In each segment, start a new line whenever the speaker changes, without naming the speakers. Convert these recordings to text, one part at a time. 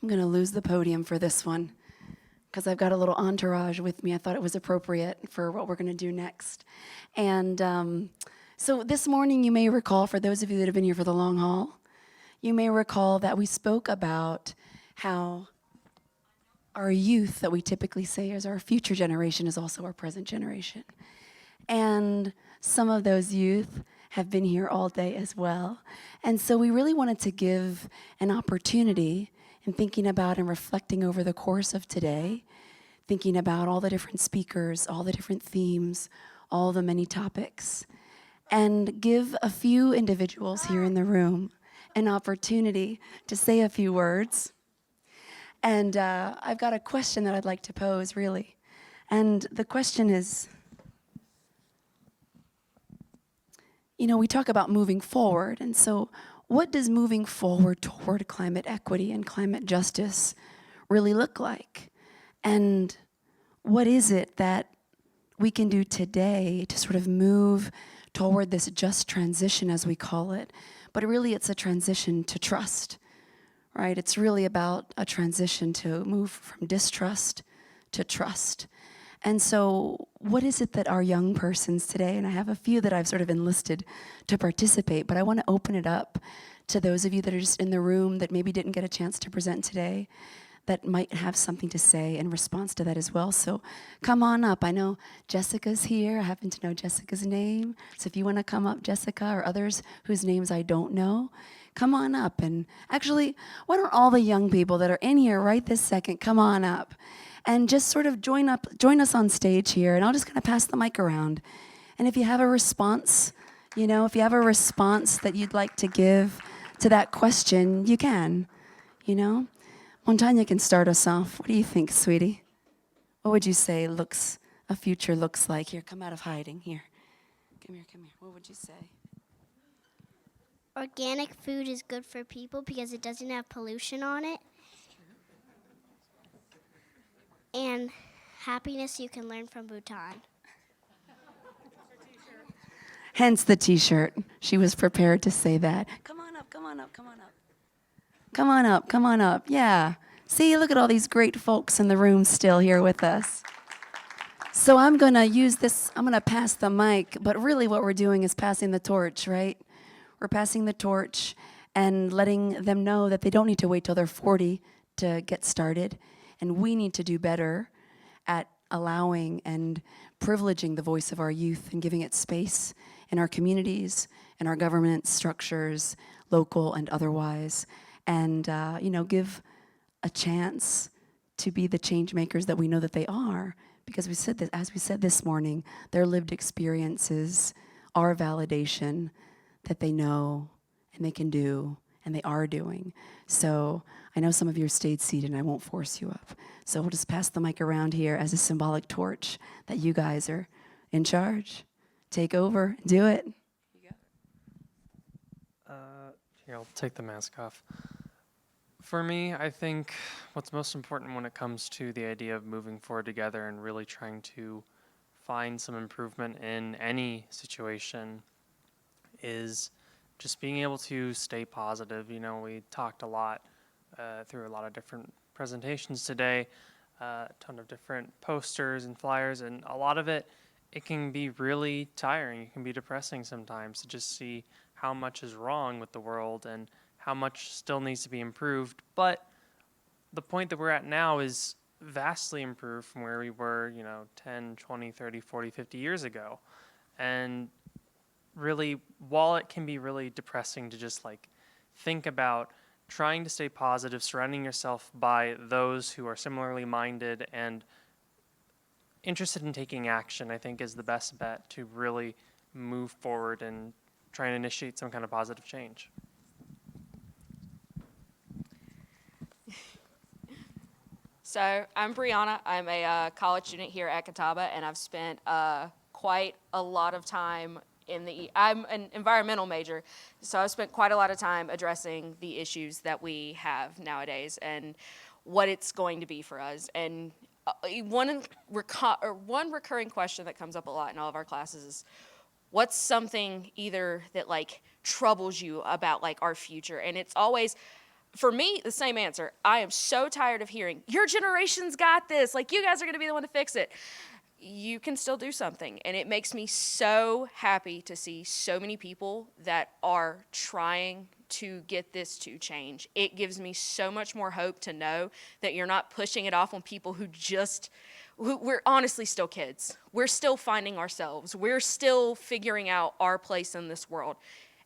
I'm going to lose the podium for this one because I've got a little entourage with me. I thought it was appropriate for what we're going to do next. And so this morning, you may recall, for those of you that have been here for the long haul, you may recall that we spoke about how our youth, that we typically say is our future generation, is also our present generation. And some of those youth have been here all day as well. And so we really wanted to give an opportunity in thinking about and reflecting over the course of today, thinking about all the different speakers, all the different themes, all the many topics, and give a few individuals here in the room an opportunity to say a few words. And I've got a question that I'd like to pose, really. And the question is, you know, we talk about moving forward, and so what does moving forward toward climate equity and climate justice really look like? And what is it that we can do today to sort of move toward this just transition, as we call it? But really, it's a transition to trust, right? It's really about a transition to move from distrust to trust. And so what is it that our young persons today, and I have a few that I've sort of enlisted to participate, but I want to open it up to those of you that are just in the room that maybe didn't get a chance to present today, that might have something to say in response to that as well. So come on up. I know Jessica's here. I happen to know Jessica's name. So if you want to come up, Jessica, or others whose names I don't know, come on up. And actually, why don't all the young people that are in here right this second come on up and just sort of join us on stage here, and I'll just kind of pass the mic around. And if you have a response, you know, if you have a response that you'd like to give to that question, you can, you know. Montanya can start us off. What do you think, sweetie? What would you say a future looks like? Here, come out of hiding. Here. Come here. What would you say?
Organic food is good for people because it doesn't have pollution on it. And happiness you can learn from Bhutan.
Hence the t-shirt. She was prepared to say that. Come on up. Come on up. Yeah. See, look at all these great folks in the room still here with us. So I'm going to pass the mic, but really what we're doing is passing the torch, right? We're passing the torch and letting them know that they don't need to wait till they're 40 to get started. And we need to do better at allowing and privileging the voice of our youth and giving it space in our communities, in our government structures, local and otherwise, and give a chance to be the change makers that we know that they are. Because as we said this morning, their lived experiences are validation that they know and they can do and they are doing. So I know some of you stayed seated and I won't force you up. So we'll just pass the mic around here as a symbolic torch that you guys are in charge. Take over, do it.
Here, I'll take the mask off. For me, I think what's most important when it comes to the idea of moving forward together and really trying to find some improvement in any situation is just being able to stay positive. You know, we talked a lot through a lot of different presentations today, a ton of different posters and flyers, and a lot of it can be really tiring. It can be depressing sometimes to just see how much is wrong with the world and how much still needs to be improved. But the point that we're at now is vastly improved from where we were, 10, 20, 30, 40, 50 years ago. And really, while it can be really depressing to just think about trying to stay positive, surrounding yourself by those who are similarly minded and interested in taking action, I think is the best bet to really move forward and try and initiate some kind of positive change.
So I'm Brianna. I'm a college student here at Catawba, and I've spent quite a lot of time I'm an environmental major, so I've spent quite a lot of time addressing the issues that we have nowadays and what it's going to be for us. And one recurring question that comes up a lot in all of our classes is, what's something either that troubles you about our future? And it's always for me, the same answer. I am so tired of hearing, your generation's got this. Like, you guys are going to be the one to fix it. You can still do something. And it makes me so happy to see so many people that are trying to get this to change. It gives me so much more hope to know that you're not pushing it off on people who we're honestly still kids. We're still finding ourselves. We're still figuring out our place in this world.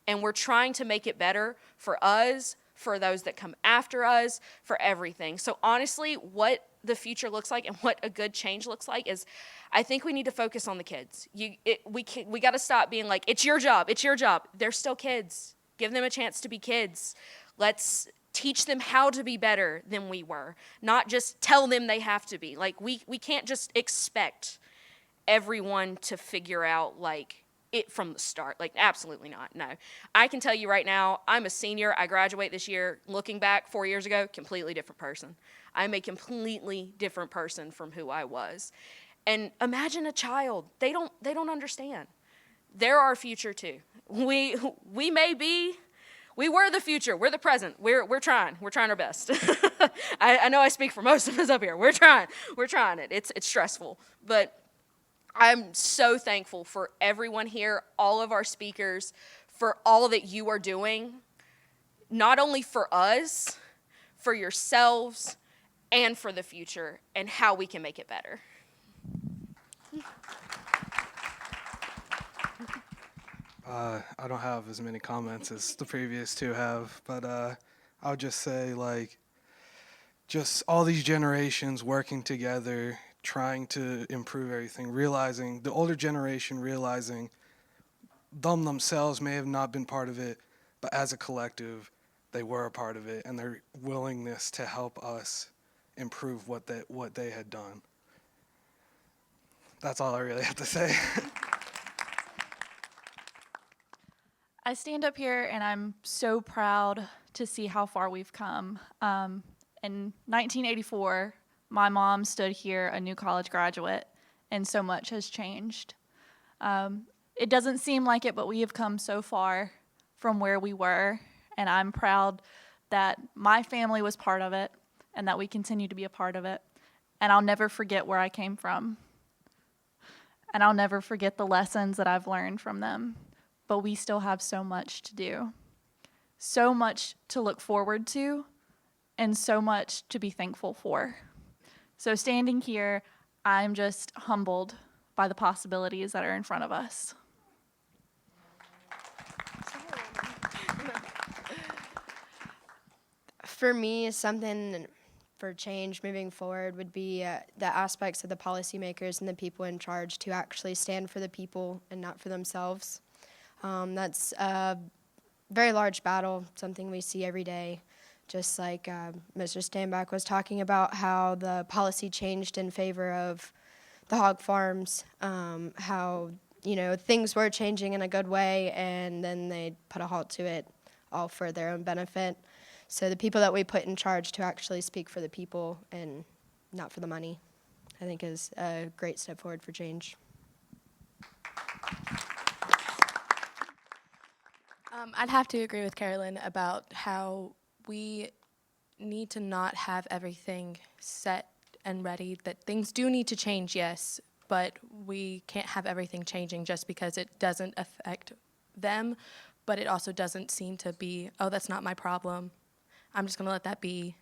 And we're trying to make it better for us, for those that come after us, for everything. So honestly, what the future looks like and what a good change looks like is, I think we need to focus on the kids. We got to stop being like, it's your job, it's your job. They're still kids. Give them a chance to be kids. Let's teach them how to be better than we were, not just tell them they have to be. Like, we can't just expect everyone to figure out, like, it from the start. Like, absolutely not. No. I can tell you right now, I'm a senior. I graduate this year. Looking back 4 years ago, completely different person. I'm a completely different person from who I was. And imagine a child. They don't understand. They're our future too. We were the future. We're the present. We're trying. We're trying our best. I know I speak for most of us up here. We're trying. We're trying it. It's stressful, but I'm so thankful for everyone here, all of our speakers, for all that you are doing, not only for us, for yourselves, and for the future, and how we can make it better.
I don't have as many comments as the previous two have, but I would just say, like, just all these generations working together, trying to improve everything, realizing, the older generation realizing themselves may have not been part of it, but as a collective, they were a part of it, and their willingness to help us improve what they had done. That's all I really have to say.
I stand up here and I'm so proud to see how far we've come. In 1984, my mom stood here, a new college graduate, and so much has changed. It doesn't seem like it, but we have come so far from where we were, and I'm proud that my family was part of it and that we continue to be a part of it. And I'll never forget where I came from. And I'll never forget the lessons that I've learned from them. But we still have so much to do, so much to look forward to, and so much to be thankful for. So standing here, I'm just humbled by the possibilities that are in front of us.
For me, something for change moving forward would be the aspects of the policymakers and the people in charge to actually stand for the people and not for themselves. That's a very large battle, something we see every day. Just like Mr. Stanback was talking about how the policy changed in favor of the hog farms, how, things were changing in a good way, and then they put a halt to it, all for their own benefit. So the people that we put in charge to actually speak for the people and not for the money, I think is a great step forward for change.
I'd have to agree with Carolyn about how we need to not have everything set and ready, that things do need to change, yes, but we can't have everything changing just because it doesn't affect them, but it also doesn't seem to be, oh, that's not my problem. I'm just going to let that be.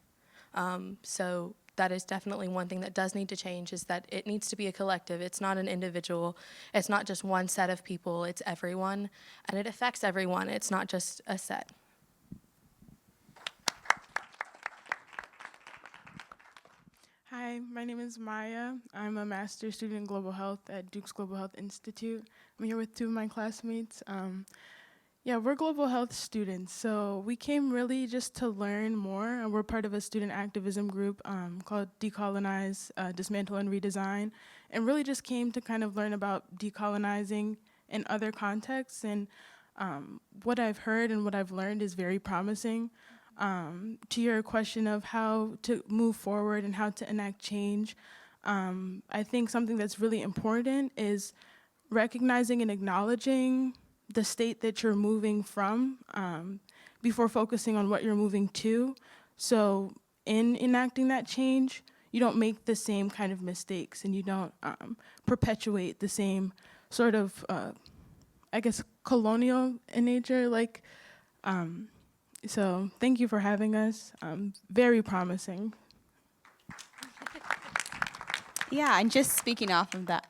So that is definitely one thing that does need to change, is that it needs to be a collective. It's not an individual. It's not just one set of people. It's everyone, and it affects everyone. It's not just a set.
Hi, my name is Maya. I'm a master's student in global health at Duke's Global Health Institute. I'm here with two of my classmates. We're global health students, so we came really just to learn more. And we're part of a student activism group called Decolonize, Dismantle, and Redesign, and really just came to kind of learn about decolonizing in other contexts. And what I've heard and what I've learned is very promising. To your question of how to move forward and how to enact change, I think something that's really important is recognizing and acknowledging the state that you're moving from before focusing on what you're moving to. So in enacting that change, you don't make the same kind of mistakes and you don't perpetuate the same sort of, I guess, colonial in nature. So thank you for having us. Very promising.
Yeah, and just speaking off of that,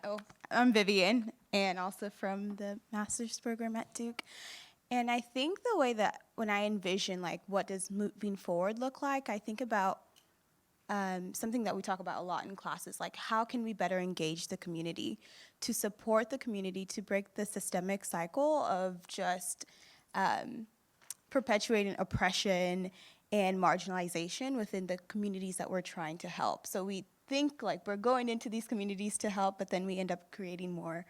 I'm Vivian, and also from the master's program at Duke. And I think the way that when I envision like what does moving forward look like, I think about something that we talk about a lot in classes, like how can we better engage the community to support the community to break the systemic cycle of just perpetuating oppression and marginalization within the communities that we're trying to help. So we think like we're going into these communities to help, but then we end up creating more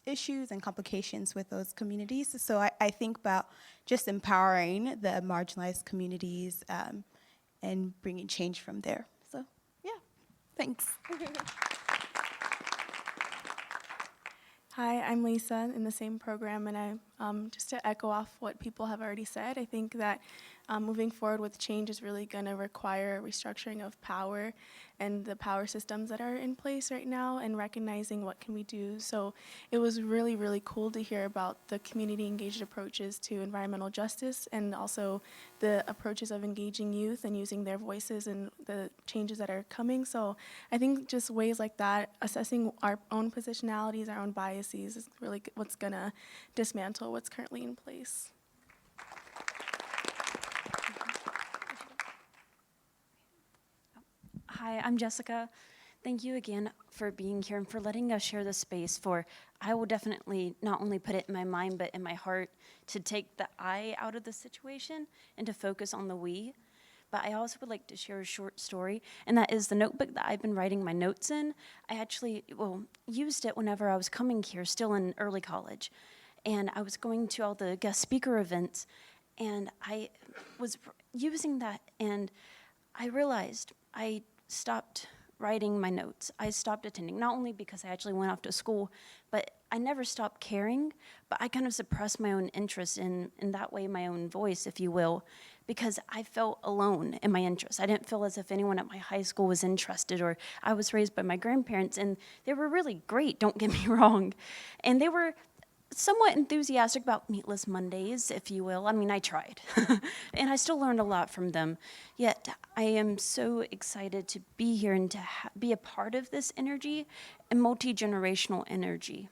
issues and complications with those communities. So I think about just empowering the marginalized communities and bringing change from there. So yeah, thanks.
Hi, I'm Lisa in the same program, and I just to echo off what people have already said, I think that moving forward with change is really going to require a restructuring of power and the power systems that are in place right now and recognizing what can we do. So it was really, really cool to hear about the community engaged approaches to environmental justice and also the approaches of engaging youth and using their voices and the changes that are coming. So I think just ways like that, assessing our own positionalities, our own biases is really what's going to dismantle what's currently in place.
Hi, I'm Jessica. Thank you again for being here and for letting us share this space for, I will definitely not only put it in my mind, but in my heart to take the I out of the situation and to focus on the we. But I also would like to share a short story, and that is the notebook that I've been writing my notes in. I actually, used it whenever I was coming here, still in early college. And I was going to all the guest speaker events, and I was using that, and I realized I stopped writing my notes. I stopped attending, not only because I actually went off to school, but I never stopped caring, but I kind of suppressed my own interest in that way, my own voice, if you will, because I felt alone in my interests. I didn't feel as if anyone at my high school was interested, or I was raised by my grandparents, and they were really great, don't get me wrong. And they were somewhat enthusiastic about Meatless Mondays, if you will. I mean, I tried. And I still learned a lot from them. Yet, I am so excited to be here and to be a part of this energy and multi-generational energy.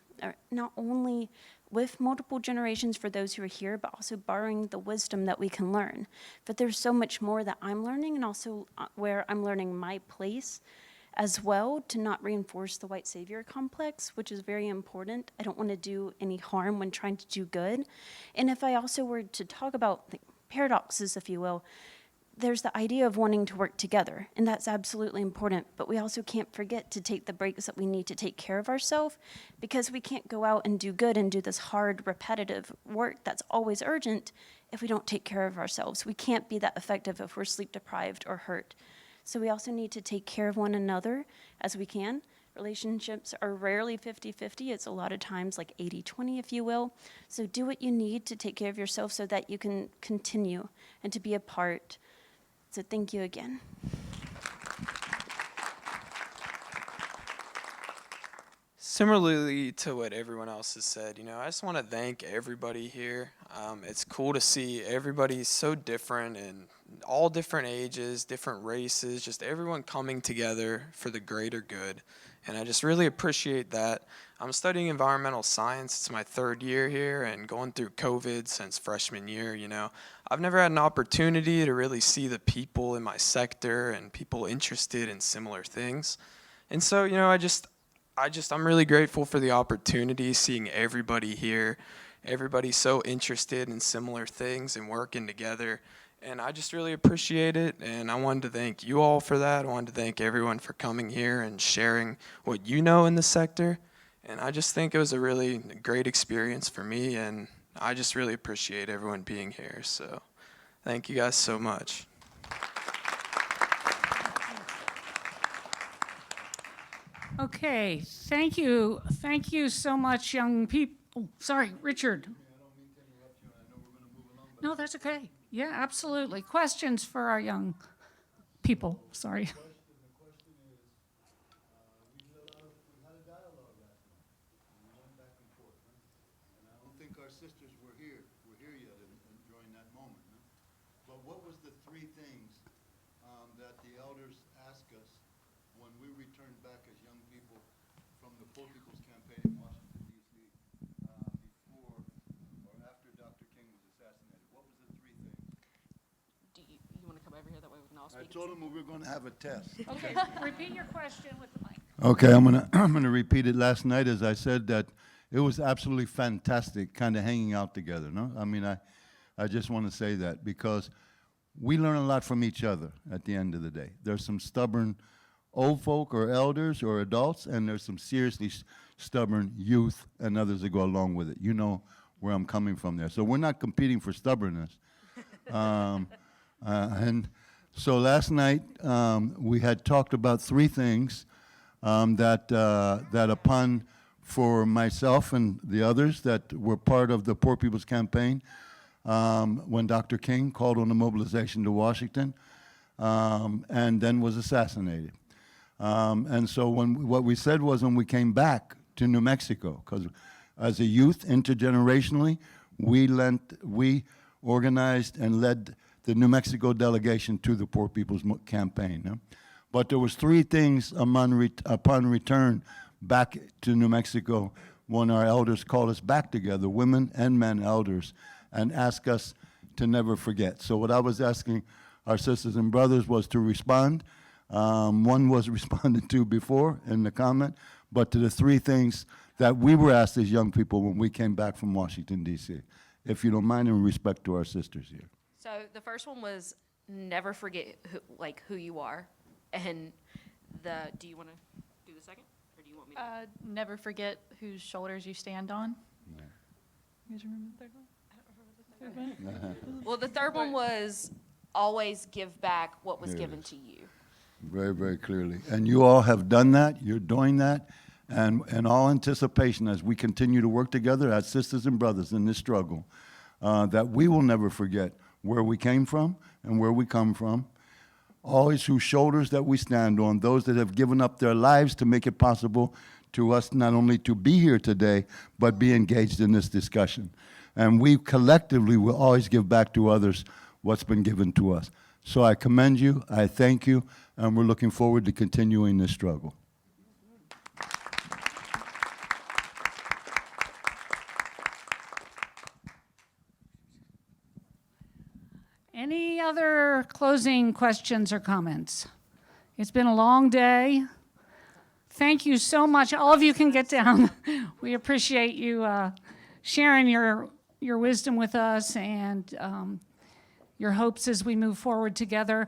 Not only with multiple generations for those who are here, but also borrowing the wisdom that we can learn. But there's so much more that I'm learning, and also where I'm learning my place as well, to not reinforce the white savior complex, which is very important. I don't want to do any harm when trying to do good. And if I also were to talk about the paradoxes, if you will, there's the idea of wanting to work together, and that's absolutely important, but we also can't forget to take the breaks that we need to take care of ourselves, because we can't go out and do good and do this hard, repetitive work that's always urgent if we don't take care of ourselves. We can't be that effective if we're sleep deprived or hurt. So we also need to take care of one another as we can. Relationships are rarely 50-50. It's a lot of times like 80-20, if you will. So do what you need to take care of yourself so that you can continue and to be a part. So thank you again.
Similarly to what everyone else has said, I just want to thank everybody here. It's cool to see everybody so different and all different ages, different races, just everyone coming together for the greater good. And I just really appreciate that. I'm studying environmental science. It's my third year here and going through COVID since freshman year, I've never had an opportunity to really see the people in my sector and people interested in similar things. And so, I'm really grateful for the opportunity, seeing everybody here, everybody so interested in similar things and working together. And I just really appreciate it, and I wanted to thank you all for that. I wanted to thank everyone for coming here and sharing what you know in the sector. And I just think it was a really great experience for me, and I just really appreciate everyone being here. So thank you guys so much.
Okay, thank you. Thank you so much, young people. Oh, sorry, Richard. No, that's okay. Yeah, absolutely. Questions for our young people? Sorry.
Sisters were here yet during that moment. No? But what was the three things that the elders asked us when we returned back as young people from the Poor People's Campaign in Washington, D.C. Before or after Dr. King was assassinated? What was the three things?
Do you want to come over here? That way we can all
I
speak.
told them we were going to have a test.
Okay, repeat your question with the mic.
Okay, I'm gonna repeat it. Last night, as I said, that it was absolutely fantastic, kind of hanging out together. No, I mean, I just want to say that because we learn a lot from each other. At the end of the day, there's some stubborn old folk or elders or adults, and there's some seriously stubborn youth and others that go along with it. You know where I'm coming from there. So we're not competing for stubbornness. And so last night we had talked about three things that upon for myself and the others that were part of the Poor People's Campaign when Dr. King called on the mobilization to Washington and then was assassinated. And so what we said was when we came back to New Mexico, because as a youth, intergenerationally, we organized and led the New Mexico delegation to the Poor People's Campaign. No? But there was three things upon return back to New Mexico when our elders called us back together, women and men elders, and asked us to never forget. So what I was asking our sisters and brothers was to respond. One was responded to before in the comment, but to the three things that we were asked as young people when we came back from Washington, D.C. If you don't mind, in respect to our sisters here.
So the first one was never forget who you are, and do you want to do the second, or do you want me to?
Never forget whose shoulders you stand on. You guys remember the third one? I don't remember the third one.
Well, the third one was always give back what was given to you.
Very, very clearly. And you all have done that. You're doing that. And in all anticipation, as we continue to work together as sisters and brothers in this struggle, that we will never forget where we came from and where we come from. Always whose shoulders that we stand on, those that have given up their lives to make it possible to us not only to be here today, but be engaged in this discussion. And we collectively will always give back to others what's been given to us. So I commend you, I thank you, and we're looking forward to continuing this struggle.
Any other closing questions or comments? It's been a long day. Thank you so much. All of you can get down. We appreciate you sharing your wisdom with us and your hopes as we move forward together.